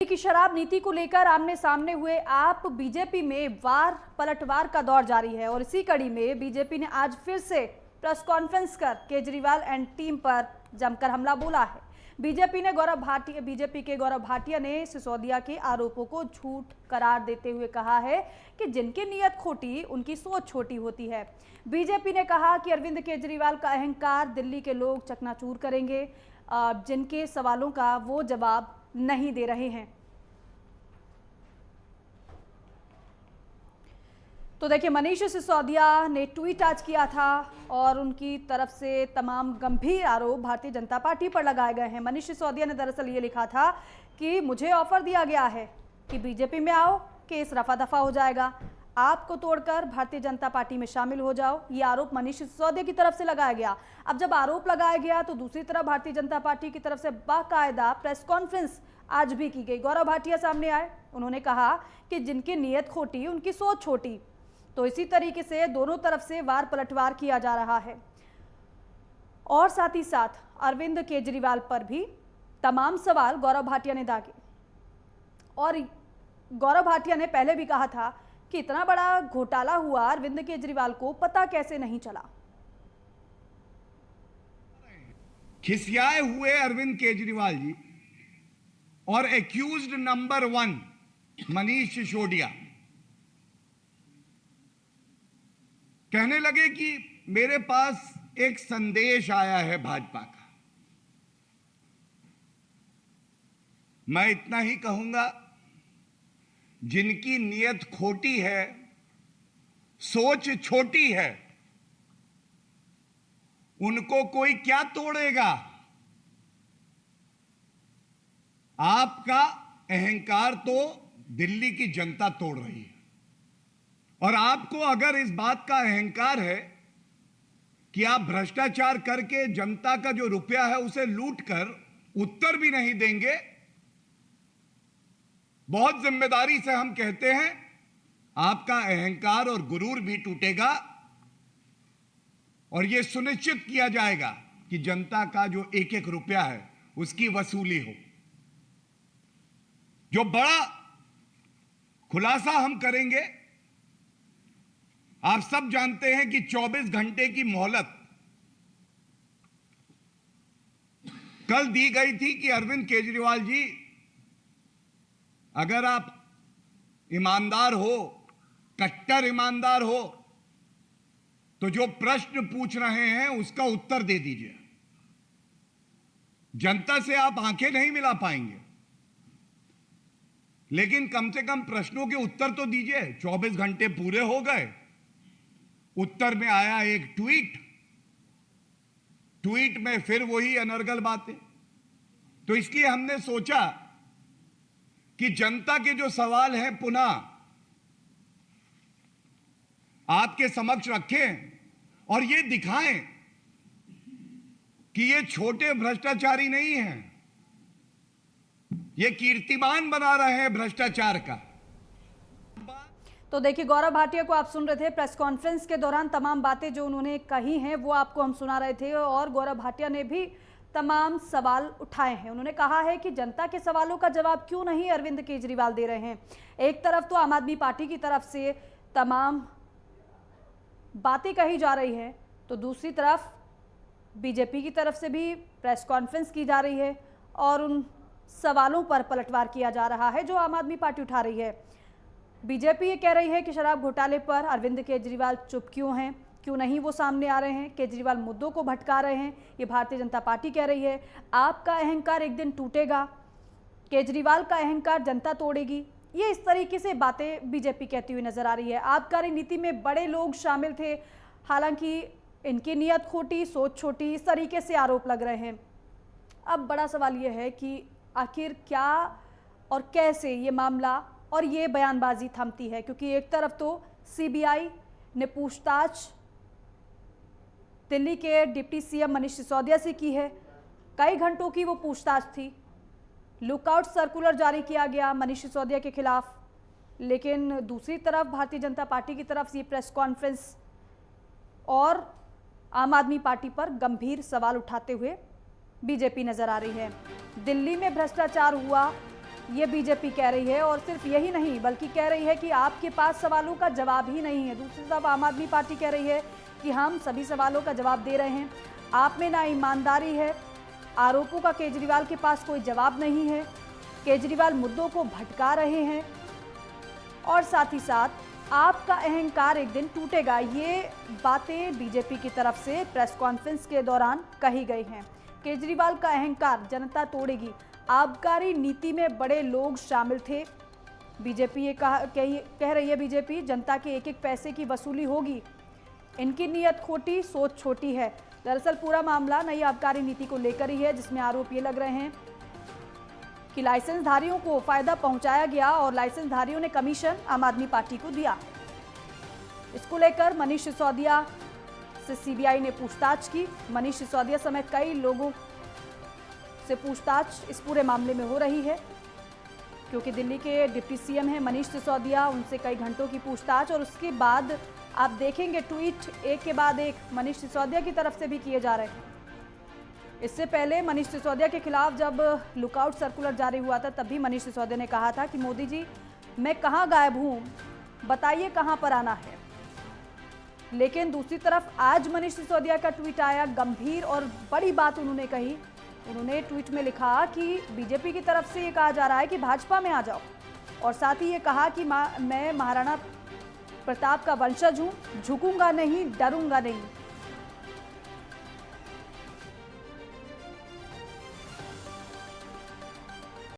की शराब नीति को लेकर आमने सामने हुए आप बीजेपी में वार पलटवार का दौर जारी है और इसी कड़ी में बीजेपी ने आज फिर से प्रेस कॉन्फ्रेंस कर केजरीवाल एंड टीम पर जमकर हमला बोला है। बीजेपी के गौरव भाटिया ने सिसोदिया के आरोपों को झूठ करार देते हुए कहा है कि जिनकी नीयत खोटी उनकी सोच छोटी होती है। बीजेपी ने कहा कि अरविंद केजरीवाल का अहंकार दिल्ली के लोग चकनाचूर करेंगे, जिनके सवालों का वो जवाब नहीं दे रहे हैं। तो देखिए, मनीष सिसोदिया ने ट्वीट आज किया था और उनकी तरफ से तमाम गंभीर आरोप भारतीय जनता पार्टी पर लगाए गए हैं। मनीष सिसोदिया ने दरअसल ये लिखा था कि मुझे ऑफर दिया गया है कि बीजेपी में आओ, केस रफा दफा हो जाएगा, आपको तोड़कर भारतीय जनता पार्टी में शामिल हो जाओ। ये आरोप मनीष सिसोदिया की तरफ से लगाया गया। अब जब आरोप लगाया गया तो दूसरी तरफ भारतीय जनता पार्टी की तरफ से बाकायदा प्रेस कॉन्फ्रेंस आज भी की गई। गौरव भाटिया सामने आए, उन्होंने कहा कि जिनकी नीयत खोटी उनकी सोच छोटी। तो इसी तरीके से दोनों तरफ से वार पलटवार किया जा रहा है और साथ ही साथ अरविंद केजरीवाल पर भी तमाम सवाल गौरव भाटिया ने दागे। और गौरव भाटिया ने पहले भी कहा था कि इतना बड़ा घोटाला हुआ, अरविंद केजरीवाल को पता कैसे नहीं चला। खिसियाए हुए अरविंद केजरीवाल जी और एक्यूज्ड नंबर 1 मनीष सिसोदिया कहने लगे कि मेरे पास एक संदेश आया है भाजपा का। मैं इतना ही कहूंगा, जिनकी नीयत खोटी है, सोच छोटी है, उनको कोई क्या तोड़ेगा। आपका अहंकार तो दिल्ली की जनता तोड़ रही है और आपको अगर इस बात का अहंकार है कि आप भ्रष्टाचार करके जनता का जो रुपया है उसे लूट कर उत्तर भी नहीं देंगे, बहुत जिम्मेदारी से हम कहते हैं आपका अहंकार और गुरूर भी टूटेगा और यह सुनिश्चित किया जाएगा कि जनता का जो एक एक रुपया है उसकी वसूली हो। जो बड़ा खुलासा हम करेंगे, आप सब जानते हैं कि 24 घंटे की मोहलत कल दी गई थी कि अरविंद केजरीवाल जी, अगर आप ईमानदार हो, कट्टर ईमानदार हो, तो जो प्रश्न पूछ रहे हैं उसका उत्तर दे दीजिए। जनता से आप आंखें नहीं मिला पाएंगे, लेकिन कम से कम प्रश्नों के उत्तर तो दीजिए। 24 घंटे पूरे हो गए, उत्तर में आया एक ट्वीट में फिर वही अनर्गल बातें। तो इसलिए हमने सोचा कि जनता के जो सवाल हैं पुनः आपके समक्ष रखें और ये दिखाएं कि ये छोटे भ्रष्टाचारी नहीं हैं, ये कीर्तिमान बना रहे हैं भ्रष्टाचार का। तो देखिए, गौरव भाटिया को आप सुन रहे थे। प्रेस कॉन्फ्रेंस के दौरान तमाम बातें जो उन्होंने कही हैं वो आपको हम सुना रहे थे और गौरव भाटिया ने भी तमाम सवाल उठाए हैं। उन्होंने कहा है कि जनता के सवालों का जवाब क्यों नहीं अरविंद केजरीवाल दे रहे हैं। एक तरफ तो आम आदमी पार्टी की तरफ से तमाम बातें कही जा रही हैं, तो दूसरी तरफ बीजेपी की तरफ से भी प्रेस कॉन्फ्रेंस की जा रही है और उन सवालों पर पलटवार किया जा रहा है जो आम आदमी पार्टी उठा रही है। बीजेपी ये कह रही है कि शराब घोटाले पर अरविंद केजरीवाल चुप क्यों हैं, क्यों नहीं वो सामने आ रहे हैं, केजरीवाल मुद्दों को भटका रहे हैं। ये भारतीय जनता पार्टी कह रही है आपका अहंकार एक दिन टूटेगा, केजरीवाल का अहंकार जनता तोड़ेगी। ये इस तरीके से बातें बीजेपी कहती हुई नजर आ रही है। आबकारी नीति में बड़े लोग शामिल थे, हालांकि इनकी नीयत खोटी, सोच छोटी, इस तरीके से आरोप लग रहे हैं। अब बड़ा सवाल यह है कि आखिर क्या और कैसे ये मामला और ये बयानबाजी थमती है, क्योंकि एक तरफ तो सीबीआई ने पूछताछ दिल्ली के डिप्टी सीएम मनीष सिसोदिया से की है। कई घंटों की वो पूछताछ थी, लुकआउट सर्कुलर जारी किया गया मनीष सिसोदिया के खिलाफ, लेकिन दूसरी तरफ भारतीय जनता पार्टी की तरफ से प्रेस कॉन्फ्रेंस और आम आदमी पार्टी पर गंभीर सवाल उठाते हुए बीजेपी नजर आ रही है। दिल्ली में भ्रष्टाचार हुआ, ये बीजेपी कह रही है। और सिर्फ यही नहीं बल्कि कह रही है कि आपके पास सवालों का जवाब ही नहीं है। दूसरी तरफ आम आदमी पार्टी कह रही है कि हम सभी सवालों का जवाब दे रहे हैं, आप में ना ईमानदारी है, आरोपों का केजरीवाल के पास कोई जवाब नहीं है, केजरीवाल मुद्दों को भटका रहे हैं और साथ ही साथ आपका अहंकार एक दिन टूटेगा। ये बातें बीजेपी की तरफ से प्रेस कॉन्फ्रेंस के दौरान कही गई हैं। केजरीवाल का अहंकार जनता तोड़ेगी, आबकारी नीति में बड़े लोग शामिल थे। बीजेपी ये कह रही है बीजेपी जनता के एक एक पैसे की वसूली होगी, इनकी नीयत खोटी, सोच छोटी है। दरअसल पूरा मामला नई आबकारी नीति को लेकर ही है, जिसमें आरोप ये लग रहे हैं कि लाइसेंसधारियों को फायदा पहुंचाया गया और लाइसेंसधारियों ने कमीशन आम आदमी पार्टी को दिया। इसको लेकर मनीष सिसोदिया से सीबीआई ने पूछताछ की। मनीष सिसोदिया समेत कई लोगों से पूछताछ इस पूरे मामले में हो रही है, क्योंकि दिल्ली के डिप्टी सीएम हैं मनीष सिसोदिया, उनसे कई घंटों की पूछताछ और उसके बाद आप देखेंगे ट्वीट एक के बाद एक मनीष सिसोदिया की तरफ से भी किए जा रहे हैं। इससे पहले मनीष सिसोदिया के खिलाफ जब लुकआउट सर्कुलर जारी हुआ था, तब भी मनीष सिसोदिया ने कहा था कि मोदी जी मैं कहां गायब हूं, बताइए कहां पर आना है। लेकिन दूसरी तरफ आज मनीष सिसोदिया का ट्वीट आया, गंभीर और बड़ी बात उन्होंने कही। उन्होंने ट्वीट में लिखा कि बीजेपी की तरफ से ये कहा जा रहा है कि भाजपा में आ जाओ, और साथ ही ये कहा कि मैं महाराणा प्रताप का वंशज हूं, झुकूंगा नहीं, डरूंगा नहीं।